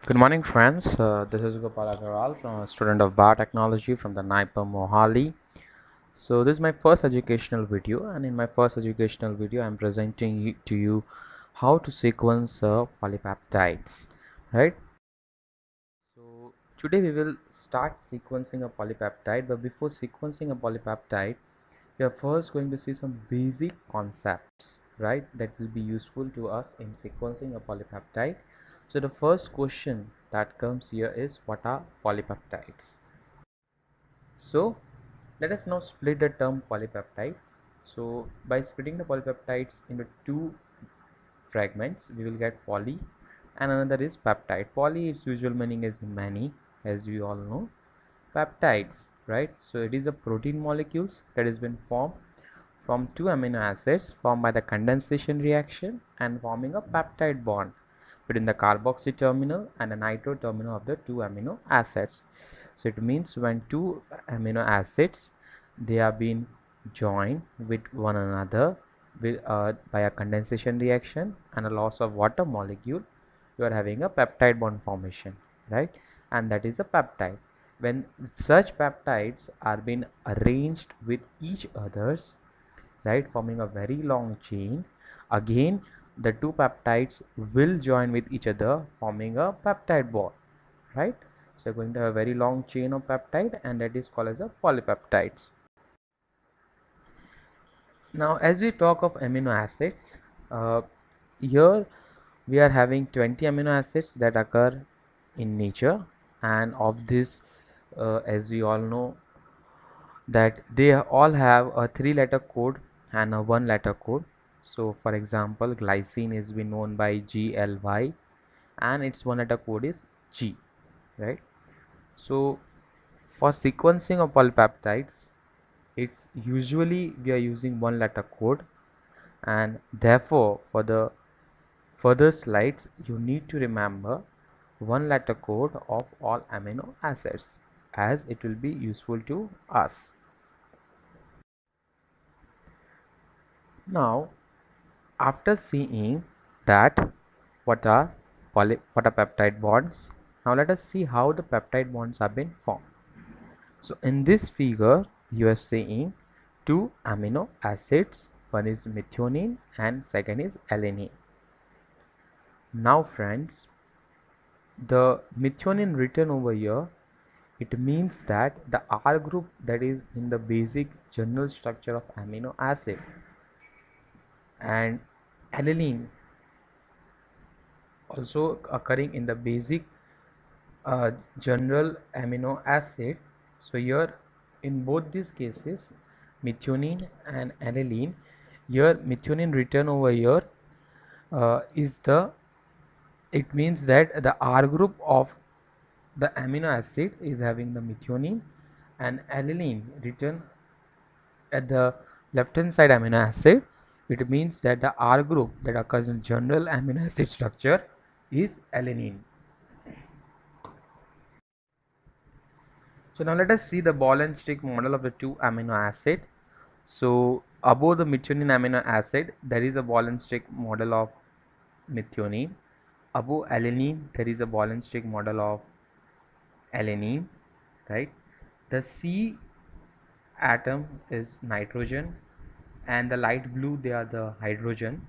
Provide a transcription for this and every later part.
Good morning, friends. This is Gopal Agarwal, from a student of biotechnology from the NIPA Mohali. So this is my first educational video, and in my first educational video, I'm presenting to you how to sequence polypeptides, right? So today we will start sequencing a polypeptide, but before sequencing a polypeptide, we are first going to see some basic concepts, right, that will be useful to us in sequencing a polypeptide. So the first question that comes here is, what are polypeptides? So let us now split the term polypeptides. So by splitting the polypeptides into two fragments, we will get poly and another is peptide. Poly, its usual meaning is many, as we all know. Peptides, right, so it is a protein molecules that has been formed from two amino acids formed by the condensation reaction and forming a peptide bond between the carboxy terminal and the nitro terminal of the two amino acids. So it means when two amino acids, they are being joined with one another by a condensation reaction and a loss of water molecule, you are having a peptide bond formation, right? And that is a peptide. When such peptides are being arranged with each others, right, forming a very long chain, again the two peptides will join with each other forming a peptide bond, right? So you're going to have a very long chain of peptide, and that is called as a polypeptides. Now as we talk of amino acids, uh, here we are having 20 amino acids that occur in nature, and of this, as we all know, that they all have a 3-letter code and a 1-letter code. So for example, glycine is been known by GLY and its 1-letter code is G, right? So for sequencing of polypeptides, it's usually we are using 1-letter code, and therefore for the further slides you need to remember 1-letter code of all amino acids, as it will be useful to us. Now after seeing that what are peptide bonds, now let us see how the peptide bonds have been formed. So in this figure you are seeing two amino acids, one is methionine and second is alanine. Now friends, the methionine written over here, it means that the R group that is in the basic general structure of amino acid, and alanine also occurring in the basic general amino acid. So here in both these cases, methionine and alanine, here methionine written over here is the, it means that the R group of the amino acid is having the methionine, and alanine written at the left hand side amino acid, it means that the R group that occurs in general amino acid structure is alanine. So now let us see the ball and stick model of the two amino acid. So above the methionine amino acid, there is a ball and stick model of methionine. Above alanine, there is a ball and stick model of alanine, right? The C atom is nitrogen, and the light blue, they are the hydrogen.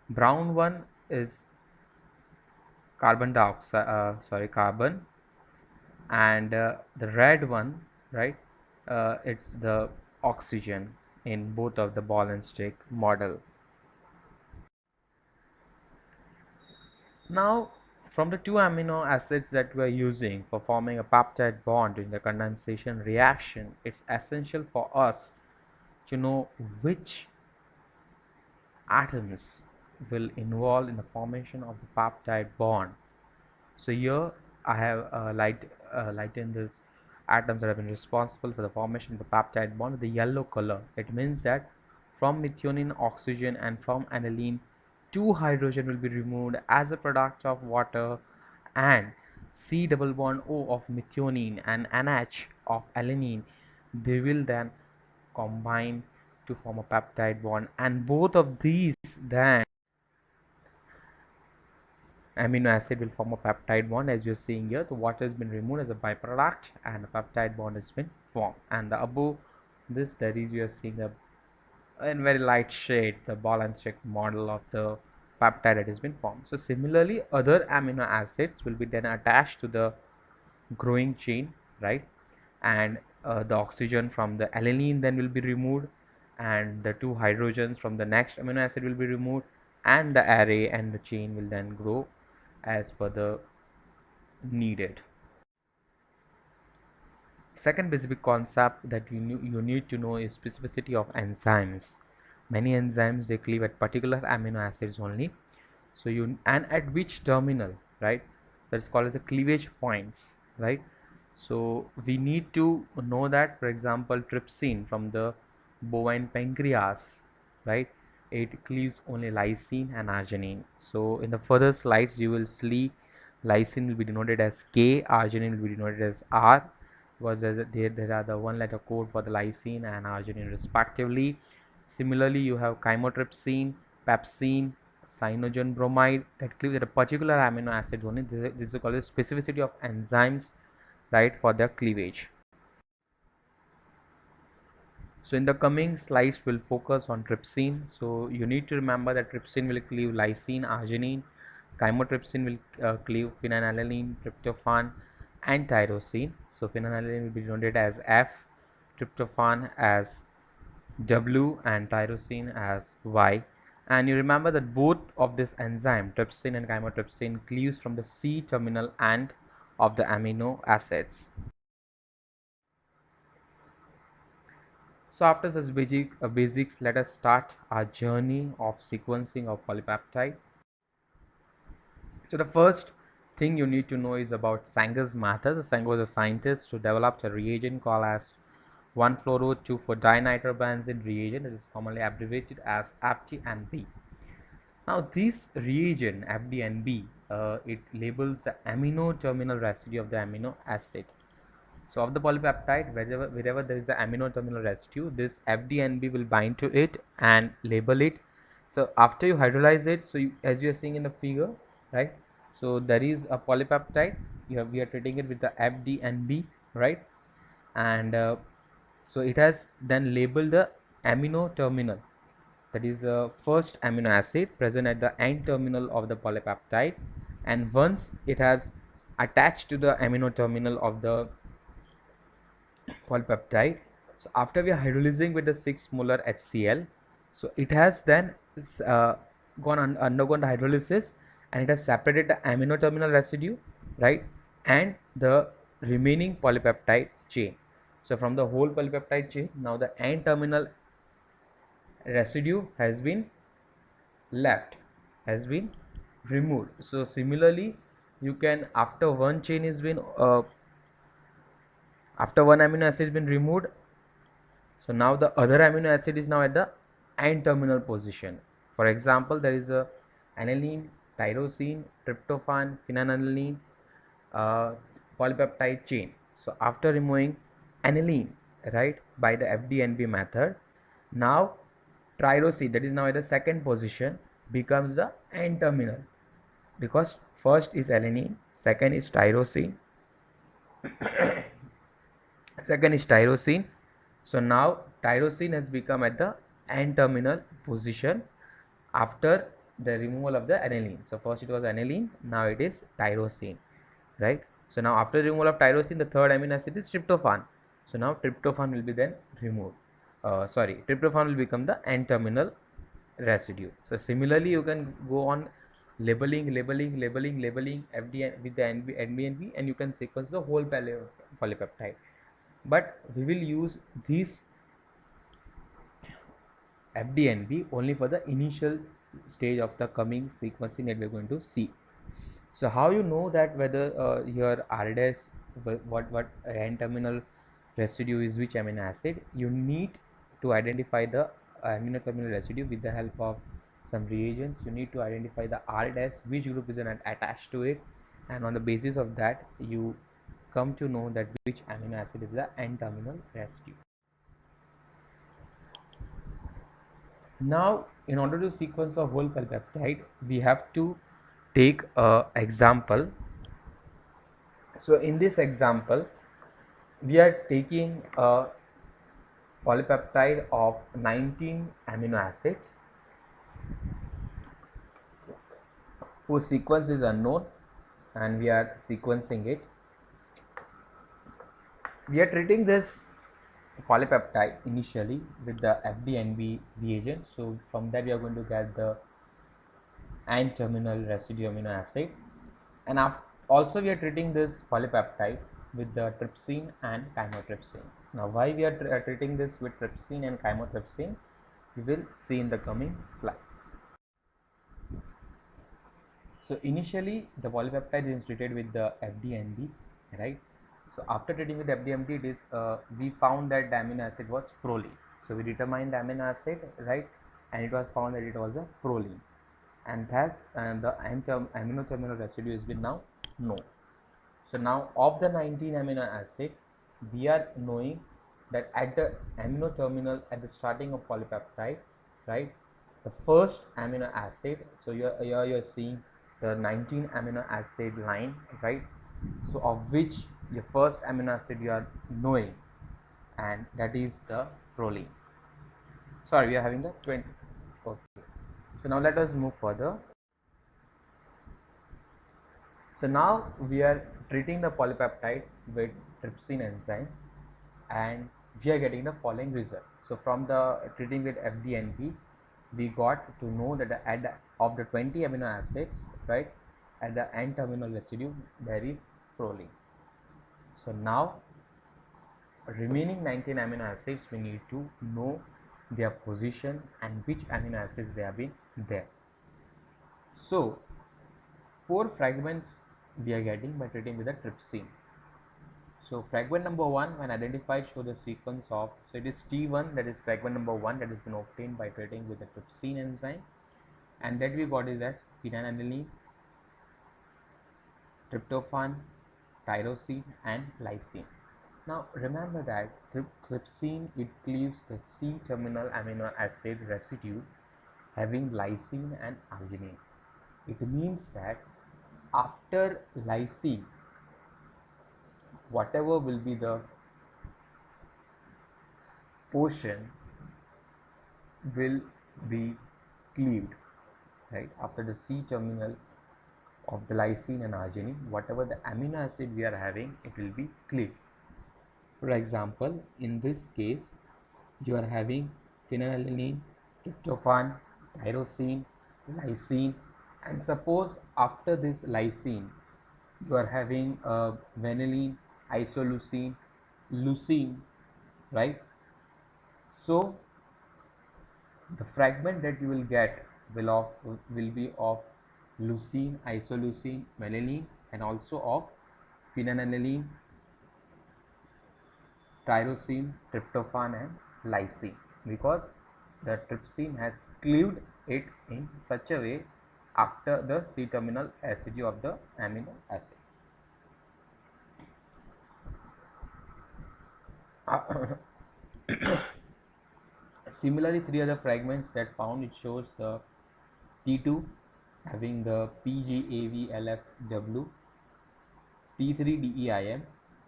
Brown one is carbon dioxide, carbon, and the red one, right, it's the oxygen in both of the ball and stick model. Now from the two amino acids that we are using for forming a peptide bond in the condensation reaction, it's essential for us to know which atoms will involve in the formation of the peptide bond. So here I have lightened this atoms that have been responsible for the formation of the peptide bond with the yellow color. It means that from methionine, oxygen, and from aniline, two hydrogen will be removed as a product of water, and C double bond O of methionine and NH of alanine, they will then combine to form a peptide bond, and both of these then amino acid will form a peptide bond, as you're seeing here. The water has been removed as a byproduct and a peptide bond has been formed. And the above this, that is, you are seeing a in very light shade the ball and stick model of the peptide that has been formed. So similarly, other amino acids will be then attached to the growing chain, right? And the oxygen from the alanine then will be removed, and the two hydrogens from the next amino acid will be removed, and the array and the chain will then grow as per the needed. Second basic concept that you need to know is specificity of enzymes. Many enzymes, they cleave at particular amino acids only. So and at which terminal, right? That's called as the cleavage points, right? So we need to know that, for example, trypsin from the bovine pancreas, right? It cleaves only lysine and arginine. So in the further slides you will see lysine will be denoted as K, arginine will be denoted as R, because there are the one letter code for the lysine and arginine respectively. Similarly, you have chymotrypsin, pepsin, cyanogen bromide that cleave at a particular amino acid only. This is called the specificity of enzymes, right, for their cleavage. So in the coming slides we'll focus on trypsin. So you need to remember that trypsin will cleave lysine, arginine, chymotrypsin will cleave phenylalanine, tryptophan and tyrosine. So phenylalanine will be denoted as F, tryptophan as W and tyrosine as Y. And you remember that both of this enzyme, trypsin and chymotrypsin, cleaves from the C terminal end of the amino acids. So after such basics, let us start our journey of sequencing of polypeptide. So the first thing you need to know is about Sanger's method. So Sanger was a scientist who developed a reagent called as 1,fluoro-2,4-dinitrobenzene reagent. It is commonly abbreviated as FDNB. Now this reagent FDNB, it labels the amino terminal residue of the amino acid. So of the polypeptide, wherever there is an amino terminal residue, this FDNB will bind to it and label it. So after you hydrolyze it, so as you are seeing in the figure, right? So there is a polypeptide. We are treating it with the FDNB, right? And so it has then labeled the amino terminal, that is the first amino acid present at the end terminal of the polypeptide, and once it has attached to the amino terminal of the polypeptide, so after we are hydrolyzing with the 6 molar HCl, so it has then undergone the hydrolysis and it has separated the amino terminal residue, right, and the remaining polypeptide chain. So from the whole polypeptide chain, now the end terminal residue has been left, has been removed. So similarly, you can, after one chain is been after one amino acid has been removed, so now the other amino acid is now at the end terminal position. For example, there is a aniline, tyrosine, tryptophan, phenylalanine polypeptide chain. So after removing aniline, right, by the FDNB method, now tyrosine, that is now at the second position, becomes the end terminal, because first is alanine, second is tyrosine, So now tyrosine has become at the end terminal position after the removal of the aniline. So first it was aniline, now it is tyrosine, right? So now after removal of tyrosine, the third amino acid is tryptophan. So now tryptophan will be then removed. Tryptophan will become the end terminal residue. So similarly, you can go on labeling FDN with the NBNB, and you can sequence the whole polypeptide. But we will use this FDNB only for the initial stage of the coming sequencing that we are going to see. So how you know that whether your RDS, what N terminal residue is which amino acid? You need to identify the amino terminal residue with the help of some reagents. You need to identify the RDS, which group is attached to it, and on the basis of that you come to know that which amino acid is the N terminal residue. Now, in order to sequence a whole polypeptide, we have to take a example. So in this example, we are taking a polypeptide of 19 amino acids whose sequence is unknown, and we are sequencing it. We are treating this polypeptide initially with the FDNB reagent. So from that we are going to get the N-terminal residue amino acid, and also we are treating this polypeptide with the trypsin and chymotrypsin. Now why we are treating this with trypsin and chymotrypsin, we will see in the coming slides. So initially the polypeptide is treated with the FDNB, right? So after treating with FDNB, it is we found that the amino acid was proline. So we determined the amino acid, right, and it was found that it was a proline, and thus the amino terminal residue has been now known. So now of the 19 amino acid, we are knowing that at the amino terminal at the starting of polypeptide, right, the first amino acid, so here you're seeing the 19 amino acid line, right, so of which your first amino acid you are knowing, and that is the proline. Sorry, we are having the 20. Okay, so now let us move further. So now we are treating the polypeptide with trypsin enzyme, and we are getting the following result. So from the treating with FDNP, we got to know that at the, of the 20 amino acids, right, at the N terminal residue there is proline. So now remaining 19 amino acids, we need to know their position and which amino acids they have been there. So 4 fragments we are getting by treating with the trypsin. So fragment number 1 when identified show the sequence of, so it is T1, that is fragment number 1 that has been obtained by treating with the trypsin enzyme, and that we got is as phenylalanine, tryptophan, tyrosine and lysine. Now remember that trypsin, it cleaves the C-terminal amino acid residue having lysine and arginine. It means that after lysine, whatever will be the portion will be cleaved, right? After the C terminal of the lysine and arginine, whatever the amino acid we are having, it will be cleaved. For example, in this case, you are having phenylalanine, tryptophan, tyrosine, lysine, and suppose after this lysine, you are having vanillin, isoleucine, leucine, right? So the fragment that you will get will be of leucine, isoleucine, vanillin, and also of phenylalanine, tyrosine, tryptophan and lysine, because the trypsin has cleaved it in such a way after the C-terminal residue of the amino acid. Similarly, 3 other fragments that found, it shows the T2 having the PGAVLFW, T3 DEIM,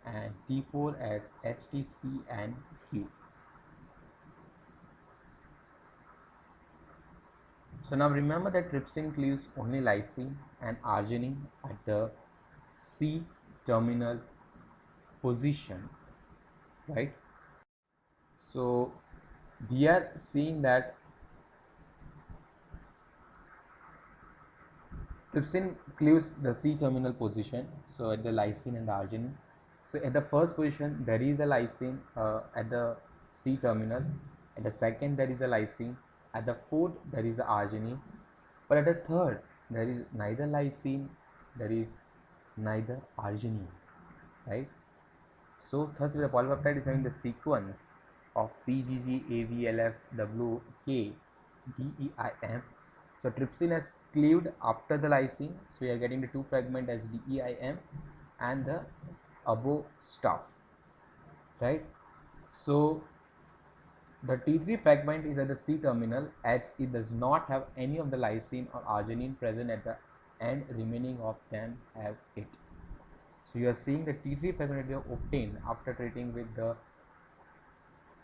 and T4 as STC and Q. So now remember that trypsin cleaves only lysine and arginine at the C terminal position, right? So we are seeing that trypsin cleaves the C terminal position, so at the lysine and the arginine. So at the first position there is a lysine at the C terminal, at the second there is a lysine, at the fourth there is a arginine, but at the third there is neither lysine, there is neither arginine, right? So thus the polypeptide is having the sequence of PGGAVLFWK DEIM. So trypsin has cleaved after the lysine, so we are getting the 2 fragment as DEIM and the above stuff, right? So the T3 fragment is at the C terminal, as it does not have any of the lysine or arginine present at the and remaining of them have it. So you are seeing the T3 fragment that we have obtained after treating with the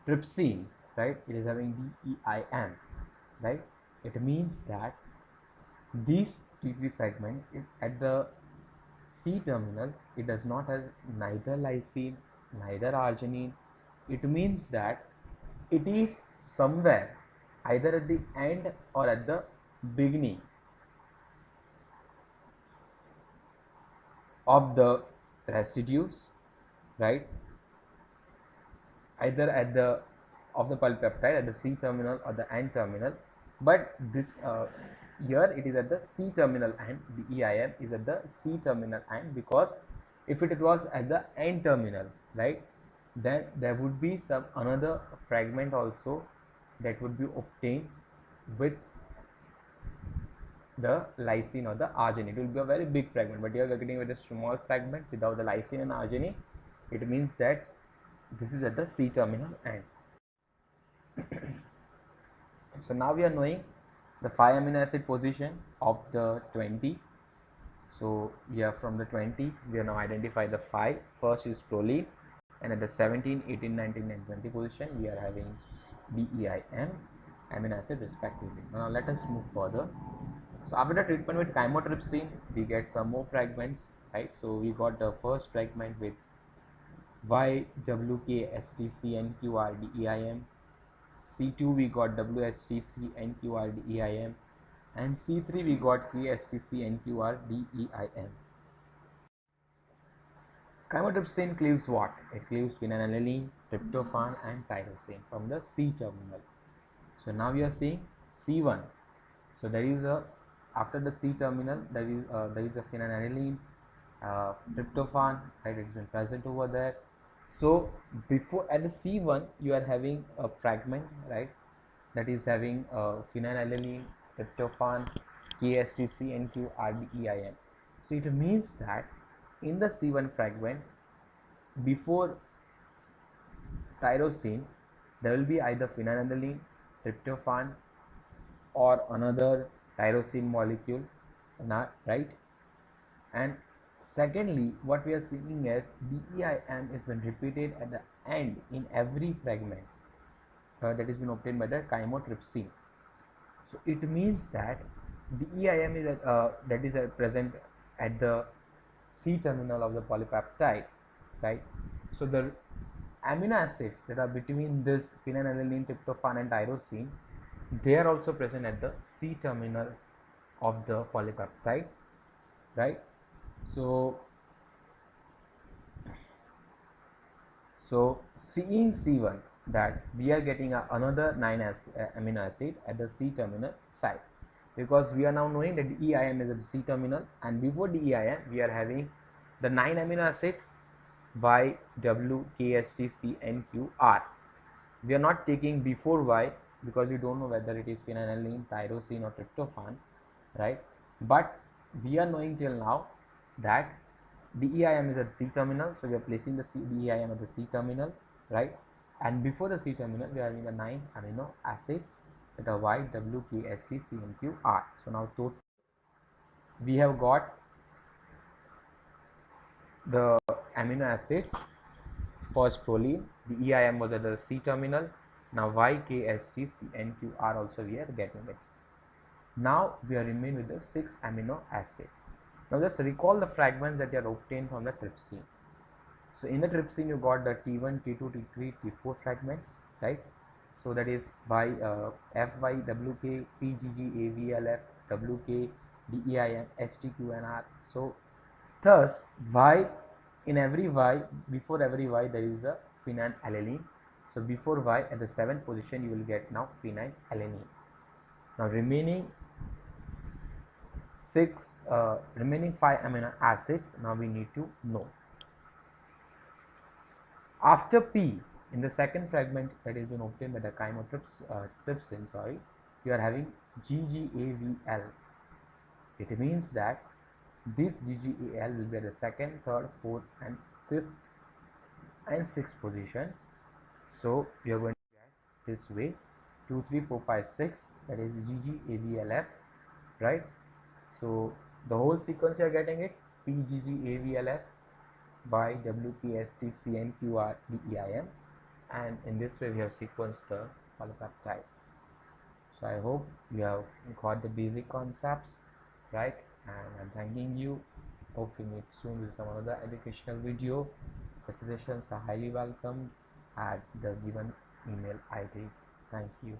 trypsin, right? It is having DEIM, right? It means that this T3 fragment is at the C terminal. It does not have neither lysine, neither arginine. It means that it is somewhere either at the end or at the beginning of the residues, right? Either at the of the polypeptide at the C terminal or the N terminal, but this here it is at the C terminal and the EIM is at the C terminal and because if it was at the N terminal, right, then there would be some another fragment also that would be obtained with the lysine or the arginine. It will be a very big fragment, but here we are getting with a small fragment without the lysine and arginine. It means that this is at the C terminal end. So now we are knowing the 5 amino acid position of the 20. So we are from the 20, we are now identify the 5. First is proline, and at the 17, 18, 19 and 20 position we are having DEIM amino acid respectively. Now let us move further. So after the treatment with chymotrypsin, we get some more fragments, right? So we got the first fragment with YWKSTCNQRDEIM. C2 we got WSTCNQRDEIM, and C3 we got KSTCNQRDEIM. Chymotrypsin cleaves what? It cleaves phenylalanine, tryptophan and tyrosine from the C terminal. So now we are seeing C1. So there is a after the C terminal there is a phenylalanine, tryptophan, right? It's been present over there. So before at the C1 you are having a fragment, right, that is having phenylalanine, tryptophan, KSTCNQRDEIM. So it means that in the C1 fragment before tyrosine there will be either phenylalanine, tryptophan or another tyrosine molecule, right? And secondly, what we are seeing is DEIM is been repeated at the end in every fragment that is been obtained by the chymotrypsin. So it means that DEIM is that is present at the C terminal of the polypeptide, right? So the amino acids that are between this phenylalanine, tryptophan and tyrosine, they are also present at the C terminal of the polypeptide, right? So seeing C1 that we are getting another 9 amino acid at the C terminal site, because we are now knowing that the EIM is at the C terminal, and before the EIM we are having the 9 amino acid YWKSTCNQR. We are not taking before Y because we don't know whether it is phenylalanine, tyrosine or tryptophan, right? But we are knowing till now that DEIM is at C terminal, so we are placing the DEIM at the C terminal, right? And before the C terminal we are having the 9 amino acids that are YWKSTCNQR. So now total we have got the amino acids. First proline, the EIM was at the C terminal. Now YKSTCNQR also we are getting it. Now we are remain with the 6 amino acid. Now just recall the fragments that are obtained from the trypsin. So in the trypsin you got the T1, T2, T3, T4 fragments, right? So that is by FYWK, PGG, AVLF, WK, DEIM, STQNR. So thus Y, in every Y, before every Y there is a phenylalanine. So before Y at the 7th position you will get now phenylalanine. Now remaining 5 amino acids now we need to know. After P, in the second fragment that is been obtained by the chymotrypsin, you are having GGAVL. It means that this GGAL will be at the 2nd, 3rd, 4th and 5th and 6th position. So we are going to get this way 2, 3, 4, 5, 6, that is GGAVLF, right? So The whole sequence you are getting it: PGGAVLF YWPSTCNQRDEIM, and in this way we have sequenced the polypeptide. So I hope you have got the basic concepts right, and I'm thanking you. Hope we meet soon with some other educational video. The suggestions are highly welcome at the given email ID. Thank you.